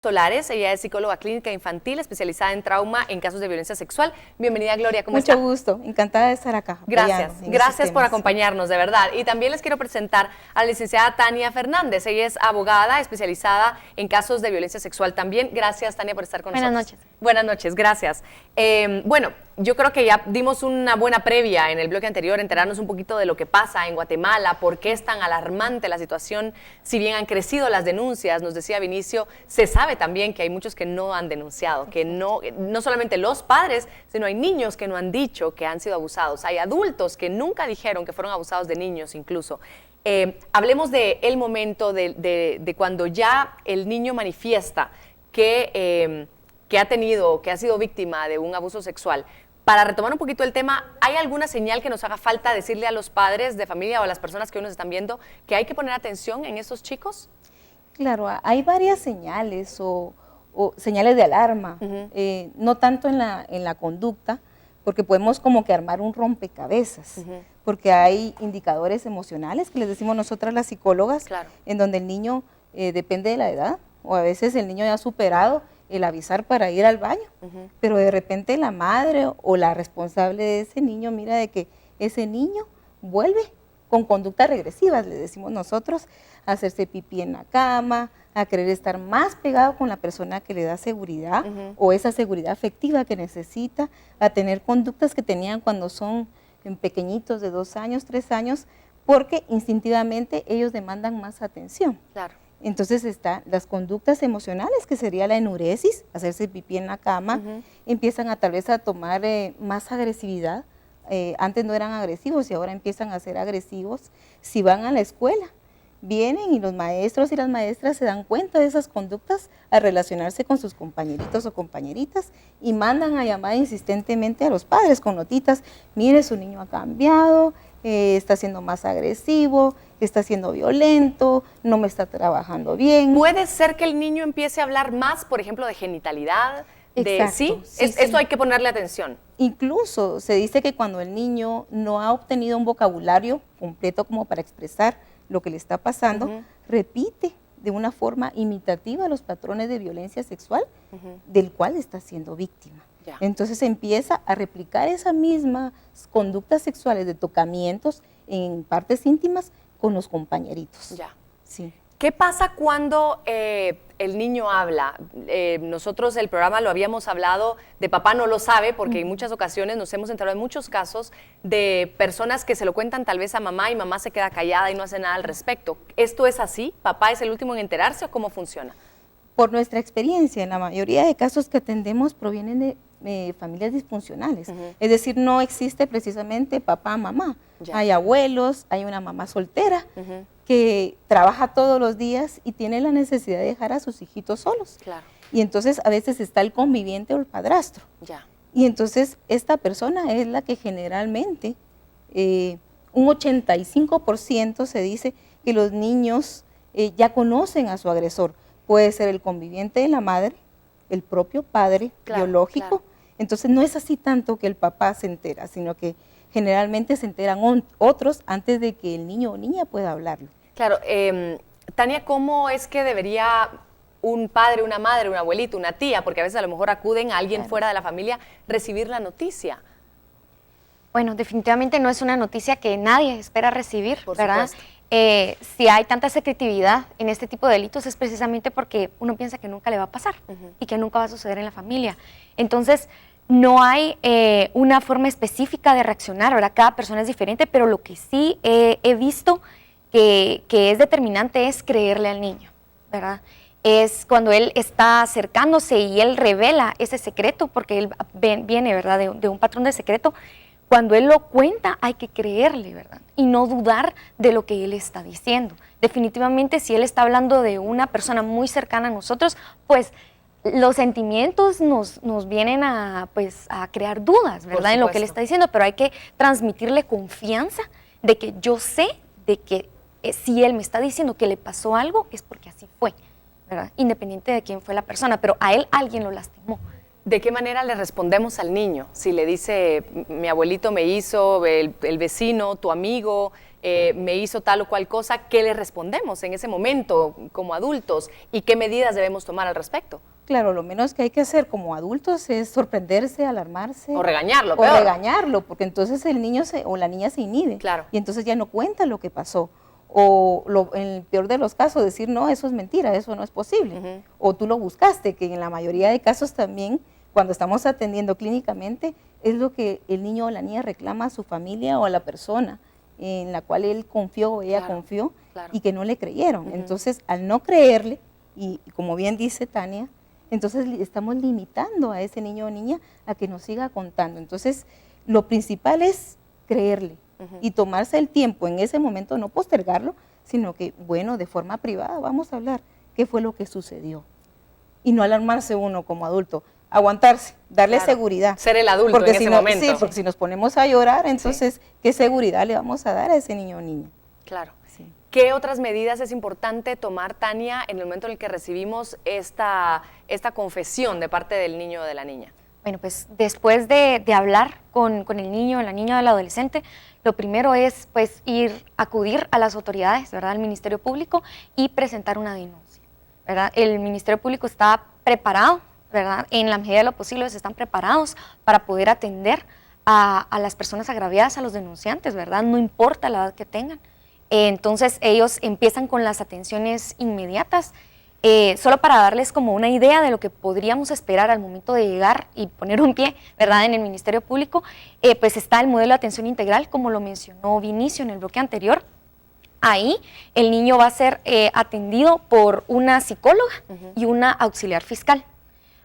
Solares, ella es psicóloga clínica infantil especializada en trauma en casos de violencia sexual. Bienvenida, Gloria, ¿cómo está? Mucho gusto, encantada de estar acá. Gracias por acompañarnos, de verdad. Y también les quiero presentar a la licenciada Tania Fernández. Ella es abogada especializada en casos de violencia sexual también. Gracias, Tania, por estar con nosotros. Buenas noches. Buenas noches, gracias. Bueno, yo creo que ya dimos una buena previa en el bloque anterior, enterarnos un poquito de lo que pasa en Guatemala, por qué es tan alarmante la situación, si bien han crecido las denuncias, nos decía Vinicio, se sabe también que hay muchos que no han denunciado, que no solamente los padres, sino hay niños que no han dicho que han sido abusados, hay adultos que nunca dijeron que fueron abusados de niños incluso. Hablemos del momento de cuando ya el niño manifiesta que ha sido víctima de un abuso sexual. Para retomar un poquito el tema, ¿hay alguna señal que nos haga falta decirle a los padres de familia o a las personas que hoy nos están viendo que hay que poner atención en estos chicos? Claro, hay varias señales o señales de alarma, no tanto en la conducta, porque podemos como que armar un rompecabezas, porque hay indicadores emocionales que les decimos nosotras las psicólogas, claro, en donde el niño depende de la edad, o a veces el niño ya ha superado el avisar para ir al baño, pero de repente la madre o la responsable de ese niño mira de que ese niño vuelve con conductas regresivas, le decimos nosotros, a hacerse pipí en la cama, a querer estar más pegado con la persona que le da seguridad o esa seguridad afectiva que necesita, a tener conductas que tenían cuando son pequeñitos de 2 años, 3 años, porque instintivamente ellos demandan más atención. Claro. Entonces están las conductas emocionales, que sería la enuresis, hacerse pipí en la cama, empiezan tal vez a tomar más agresividad, antes no eran agresivos y ahora empiezan a ser agresivos. Si van a la escuela, vienen y los maestros y las maestras se dan cuenta de esas conductas al relacionarse con sus compañeritos o compañeritas y mandan a llamar insistentemente a los padres con notitas, mire, su niño ha cambiado, está siendo más agresivo, está siendo violento, no me está trabajando bien. ¿Puede ser que el niño empiece a hablar más, por ejemplo, de genitalidad? Exacto. Eso hay que ponerle atención. Incluso se dice que cuando el niño no ha obtenido un vocabulario completo como para expresar lo que le está pasando, repite de una forma imitativa los patrones de violencia sexual del cual está siendo víctima. Ya. Entonces empieza a replicar esas mismas conductas sexuales de tocamientos en partes íntimas con los compañeritos. Ya. Sí. ¿Qué pasa cuando el niño habla? Nosotros el programa lo habíamos hablado de papá no lo sabe, porque en muchas ocasiones nos hemos enterado de muchos casos de personas que se lo cuentan tal vez a mamá y mamá se queda callada y no hace nada al respecto. ¿Esto es así? ¿Papá es el último en enterarse o cómo funciona? Por nuestra experiencia, en la mayoría de casos que atendemos provienen de familias disfuncionales. Es decir, no existe precisamente papá, mamá. Ya. Hay abuelos, hay una mamá soltera que trabaja todos los días y tiene la necesidad de dejar a sus hijitos solos. Claro. Y entonces a veces está el conviviente o el padrastro. Ya. Y entonces esta persona es la que generalmente, un 85% se dice que los niños ya conocen a su agresor. Puede ser el conviviente de la madre, el propio padre biológico. Claro. Entonces no es así tanto que el papá se entera, sino que generalmente se enteran otros antes de que el niño o niña pueda hablarlo. Claro. Tania, ¿cómo es que debería un padre, una madre, un abuelito, una tía, porque a veces a lo mejor acuden a alguien fuera de la familia, recibir la noticia? Bueno, definitivamente no es una noticia que nadie espera recibir, Por ¿verdad? supuesto. Si hay tanta secretividad en este tipo de delitos es precisamente porque uno piensa que nunca le va a pasar y que nunca va a suceder en la familia. Entonces, no hay una forma específica de reaccionar, ¿verdad? Cada persona es diferente, pero lo que sí he visto que es determinante es creerle al niño, ¿verdad? Es cuando él está acercándose y él revela ese secreto, porque él viene, ¿verdad?, de un patrón de secreto. Cuando él lo cuenta, hay que creerle, ¿verdad? Y no dudar de lo que él está diciendo. Definitivamente, si él está hablando de una persona muy cercana a nosotros, pues los sentimientos nos vienen a crear dudas, ¿verdad?, en lo que él está diciendo, pero hay que transmitirle confianza de que yo sé de que si él me está diciendo que le pasó algo, es porque así fue, ¿verdad?, independiente de quién fue la persona, pero a él alguien lo lastimó. ¿De qué manera le respondemos al niño? Si le dice, mi abuelito me hizo, el vecino, tu amigo, me hizo tal o cual cosa, ¿qué le respondemos en ese momento como adultos? ¿Y qué medidas debemos tomar al respecto? Claro, lo menos que hay que hacer como adultos es sorprenderse, alarmarse. O regañarlo, O peor. regañarlo, porque entonces el niño o la niña se inhibe. Claro. Y entonces ya no cuenta lo que pasó. O en el peor de los casos decir, no, eso es mentira, eso no es posible. O tú lo buscaste, que en la mayoría de casos también, cuando estamos atendiendo clínicamente, es lo que el niño o la niña reclama a su familia o a la persona en la cual él confió o ella confió y que no le creyeron. Entonces, al no creerle, y como bien dice Tania, entonces estamos limitando a ese niño o niña a que nos siga contando. Entonces, lo principal es creerle y tomarse el tiempo en ese momento, no postergarlo, sino que, bueno, de forma privada vamos a hablar qué fue lo que sucedió. Y no alarmarse uno como adulto, aguantarse, darle seguridad. Ser el adulto porque en ese momento. Sí, porque si nos ponemos a llorar, entonces, ¿qué seguridad le vamos a dar a ese niño o niña? Claro. Sí. ¿Qué otras medidas es importante tomar, Tania, en el momento en el que recibimos esta confesión de parte del niño o de la niña? Bueno, pues después de hablar con el niño, la niña o el adolescente, lo primero es pues acudir a las autoridades, ¿verdad?, al Ministerio Público y presentar una denuncia, ¿verdad? El Ministerio Público está preparado, ¿verdad?, en la medida de lo posible están preparados para poder atender a las personas agraviadas, a los denunciantes, ¿verdad?, no importa la edad que tengan. Entonces ellos empiezan con las atenciones inmediatas. Solo para darles como una idea de lo que podríamos esperar al momento de llegar y poner un pie, ¿verdad?, en el Ministerio Público, pues está el modelo de atención integral, como lo mencionó Vinicio en el bloque anterior. Ahí el niño va a ser atendido por una psicóloga y una auxiliar fiscal.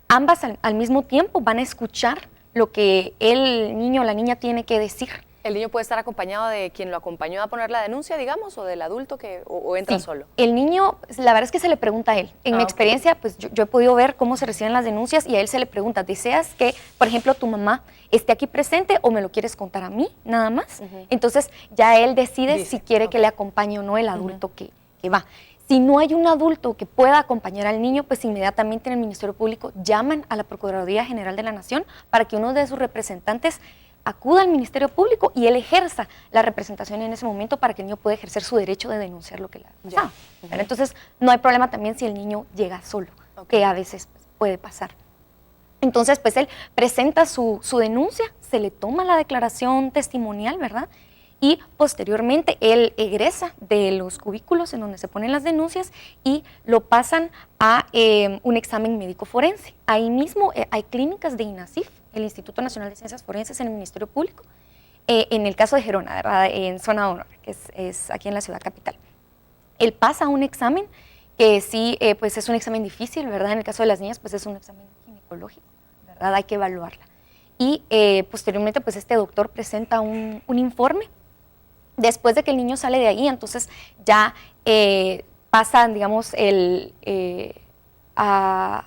Ambas al mismo tiempo van a escuchar lo que el niño o la niña tiene que decir. ¿El niño puede estar acompañado de quien lo acompañó a poner la denuncia, digamos, o del adulto o entra solo? El niño, la verdad es que se le pregunta a él. En mi experiencia, pues yo he podido ver cómo se reciben las denuncias y a él se le pregunta, ¿deseas que, por ejemplo, tu mamá esté aquí presente o me lo quieres contar a mí, nada más? Entonces ya él decide si quiere que le acompañe o no el adulto que va. Si no hay un adulto que pueda acompañar al niño, pues inmediatamente en el Ministerio Público llaman a la Procuraduría General de la Nación para que uno de sus representantes acuda al Ministerio Público y él ejerza la representación en ese momento para que el niño pueda ejercer su derecho de denunciar lo que le ha pasado. Entonces, no hay problema también si el niño llega solo, que a veces puede pasar. Entonces, pues él presenta su denuncia, se le toma la declaración testimonial, ¿verdad? Y posteriormente él egresa de los cubículos en donde se ponen las denuncias y lo pasan a un examen médico forense. Ahí mismo hay clínicas de INASIF, el Instituto Nacional de Ciencias Forenses en el Ministerio Público, en el caso de Gerona, ¿verdad?, en Zona Honor, que es aquí en la ciudad capital. Él pasa un examen que sí, pues es un examen difícil, ¿verdad? En el caso de las niñas, pues es un examen ginecológico, ¿verdad? Hay que evaluarla. Y posteriormente, pues este doctor presenta un informe. Después de que el niño sale de ahí, entonces ya pasa, digamos, a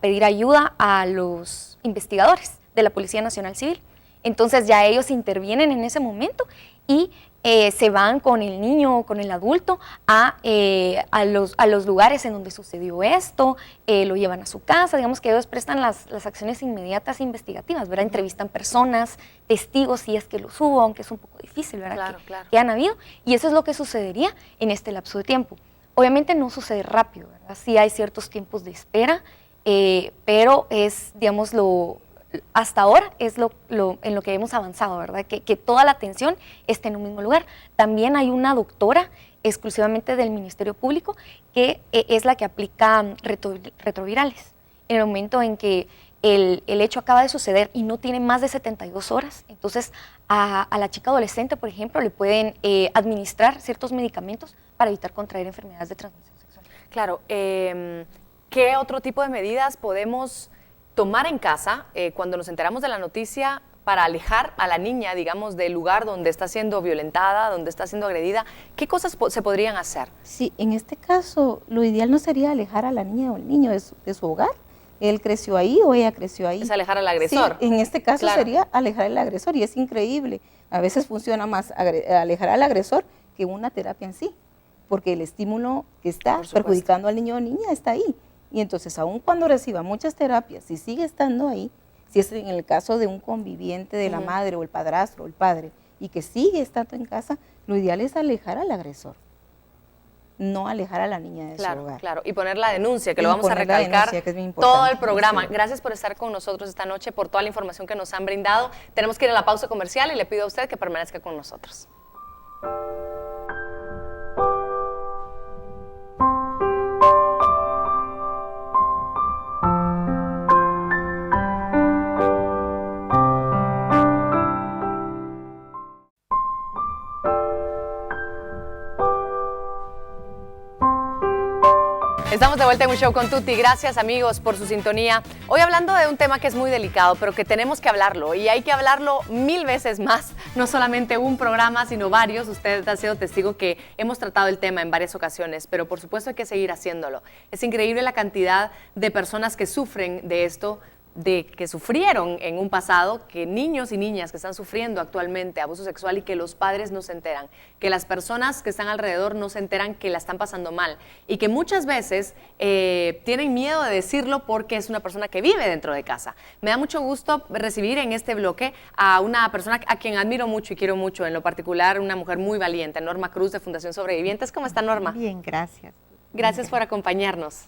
pedir ayuda a los investigadores de la Policía Nacional Civil. Entonces ya ellos intervienen en ese momento y se van con el niño o con el adulto a los lugares en donde sucedió esto, lo llevan a su casa, digamos que ellos prestan las acciones inmediatas investigativas, ¿verdad? Entrevistan personas, testigos, si es que los hubo, aunque es un poco difícil, ¿verdad? Claro. Que han habido, y eso es lo que sucedería en este lapso de tiempo. Obviamente no sucede rápido, ¿verdad? Sí hay ciertos tiempos de espera, pero es, digamos, hasta ahora es en lo que hemos avanzado, ¿verdad? Que toda la atención esté en un mismo lugar. También hay una doctora exclusivamente del Ministerio Público que es la que aplica retrovirales. En el momento en que el hecho acaba de suceder y no tiene más de 72 horas, entonces a la chica adolescente, por ejemplo, le pueden administrar ciertos medicamentos para evitar contraer enfermedades de transmisión sexual. Claro. ¿Qué otro tipo de medidas podemos tomar en casa cuando nos enteramos de la noticia para alejar a la niña, digamos, del lugar donde está siendo violentada, donde está siendo agredida? ¿Qué cosas se podrían hacer? Sí, en este caso, lo ideal no sería alejar a la niña o el niño de su hogar. Él creció ahí o ella creció ahí. Es alejar al agresor. Sí, en este caso sería alejar al agresor y es increíble. A veces funciona más alejar al agresor que una terapia en sí, porque el estímulo que está perjudicando al niño o niña está ahí. Y entonces, aun cuando reciba muchas terapias, si sigue estando ahí, si es en el caso de un conviviente de la madre o el padrastro o el padre, y que sigue estando en casa, lo ideal es alejar al agresor, no alejar a la niña de su hogar. Claro, y poner la denuncia, que Y lo vamos a poner la recalcar denuncia, que es muy importante. todo el programa. Sí. Gracias por estar con nosotros esta noche, por toda la información que nos han brindado. Tenemos que ir a la pausa comercial y le pido a usted que permanezca con nosotros. Estamos de vuelta en Un Show con Tuti. Gracias, amigos, por su sintonía. Hoy hablando de un tema que es muy delicado, pero que tenemos que hablarlo, y hay que hablarlo 1000 veces más. No solamente un programa, sino varios. Usted ha sido testigo que hemos tratado el tema en varias ocasiones, pero por supuesto hay que seguir haciéndolo. Es increíble la cantidad de personas que sufren de esto, de que sufrieron en un pasado, que niños y niñas que están sufriendo actualmente abuso sexual y que los padres no se enteran, que las personas que están alrededor no se enteran que la están pasando mal y que muchas veces tienen miedo de decirlo porque es una persona que vive dentro de casa. Me da mucho gusto recibir en este bloque a una persona a quien admiro mucho y quiero mucho, en lo particular una mujer muy valiente, Norma Cruz de Fundación Sobrevivientes. ¿Cómo está, Norma? Bien, gracias. Gracias por acompañarnos.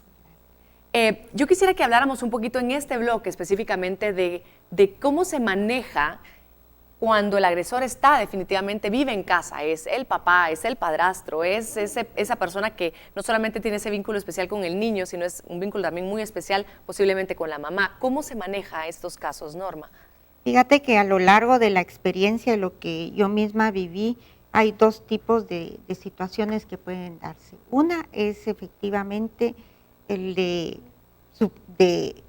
Yo quisiera que habláramos un poquito en este bloque específicamente de cómo se maneja cuando el agresor definitivamente vive en casa, es el papá, es el padrastro, es esa persona que no solamente tiene ese vínculo especial con el niño, sino es un vínculo también muy especial posiblemente con la mamá. ¿Cómo se maneja estos casos, Norma? Fíjate que a lo largo de la experiencia, de lo que yo misma viví, hay dos tipos de situaciones que pueden darse. Una es efectivamente el de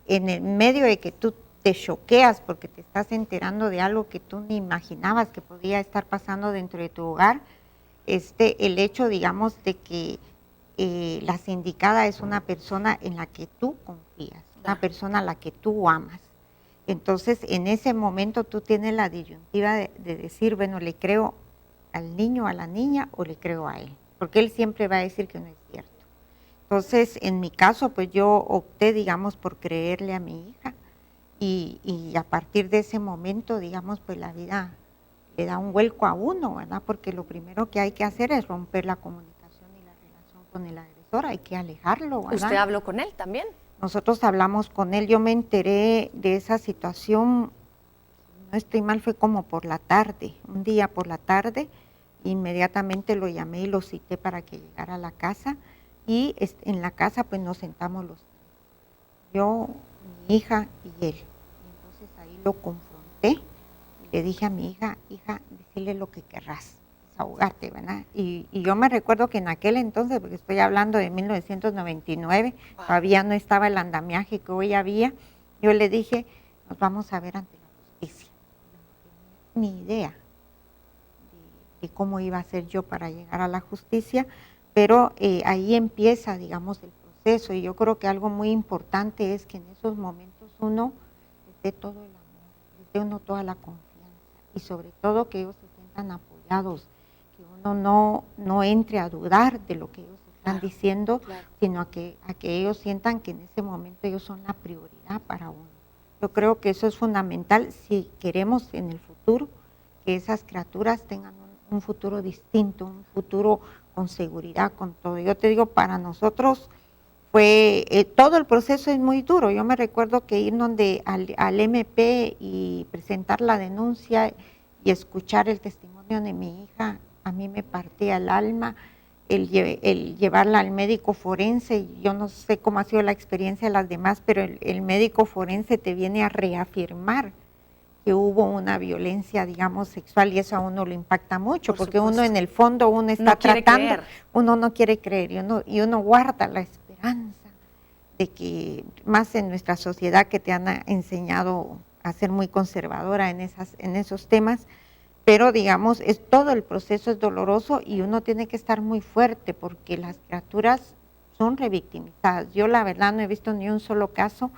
en el medio de que tú te choqueas porque te estás enterando de algo que tú ni imaginabas que podía estar pasando dentro de tu hogar, el hecho, digamos, de que la sindicada es una persona en la que tú confías, una persona a la que tú amas. Entonces, en ese momento tú tienes la disyuntiva de decir, bueno, ¿le creo al niño, a la niña o le creo a él? Porque él siempre va a decir que no es cierto. Entonces, en mi caso, pues yo opté, digamos, por creerle a mi hija y a partir de ese momento, digamos, pues la vida le da un vuelco a uno, ¿verdad? Porque lo primero que hay que hacer es romper la comunicación y la relación con el agresor, hay que alejarlo, ¿verdad? ¿Usted habló con él también? Nosotros hablamos con él, yo me enteré de esa situación, no estoy mal, fue como por la tarde, un día por la tarde, inmediatamente lo llamé y lo cité para que llegara a la casa. Y en la casa pues nos sentamos los tres, yo, mi hija y él. Y entonces ahí lo confronté y le dije a mi hija, decirle lo que querrás, desahogarte, ¿verdad? Y yo me recuerdo que en aquel entonces, porque estoy hablando de 1999, todavía no estaba el andamiaje que hoy había, yo le dije, nos vamos a ver ante la justicia. Yo no tenía ni idea de cómo iba a ser yo para llegar a la justicia, pero ahí empieza, digamos, el proceso, y yo creo que algo muy importante es que en esos momentos uno les dé todo el amor, les dé uno toda la confianza, y sobre todo que ellos se sientan apoyados, que uno no entre a dudar de lo que ellos están diciendo, sino a que ellos sientan que en ese momento ellos son la prioridad para uno. Yo creo que eso es fundamental si queremos en el futuro que esas criaturas tengan un futuro distinto, un futuro con seguridad, con todo. Yo te digo, para nosotros fue, todo el proceso es muy duro. Yo me recuerdo que ir donde al MP y presentar la denuncia y escuchar el testimonio de mi hija, a mí me partía el alma, el llevarla al médico forense. Yo no sé cómo ha sido la experiencia de las demás, pero el médico forense te viene a reafirmar que hubo una violencia, digamos, sexual, y eso a uno lo impacta mucho, porque uno en el fondo, uno está tratando, uno no quiere creer, y uno guarda la esperanza de que, más en nuestra sociedad que te han enseñado a ser muy conservadora en esos temas, pero digamos, todo el proceso es doloroso y uno tiene que estar muy fuerte, porque las criaturas son revictimizadas. Yo la verdad no he visto ni un solo caso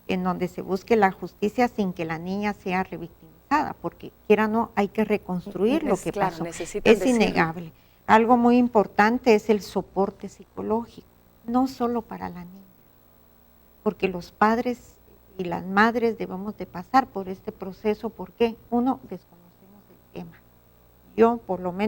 en donde se busque la justicia sin que la niña sea revictimizada, porque quiera o no, hay que reconstruir lo que pasó. Es innegable. Algo muy importante es el soporte psicológico, no solo para la niña, porque los padres y las madres debemos de pasar por este proceso, porque uno, desconocemos el tema. Yo por lo menos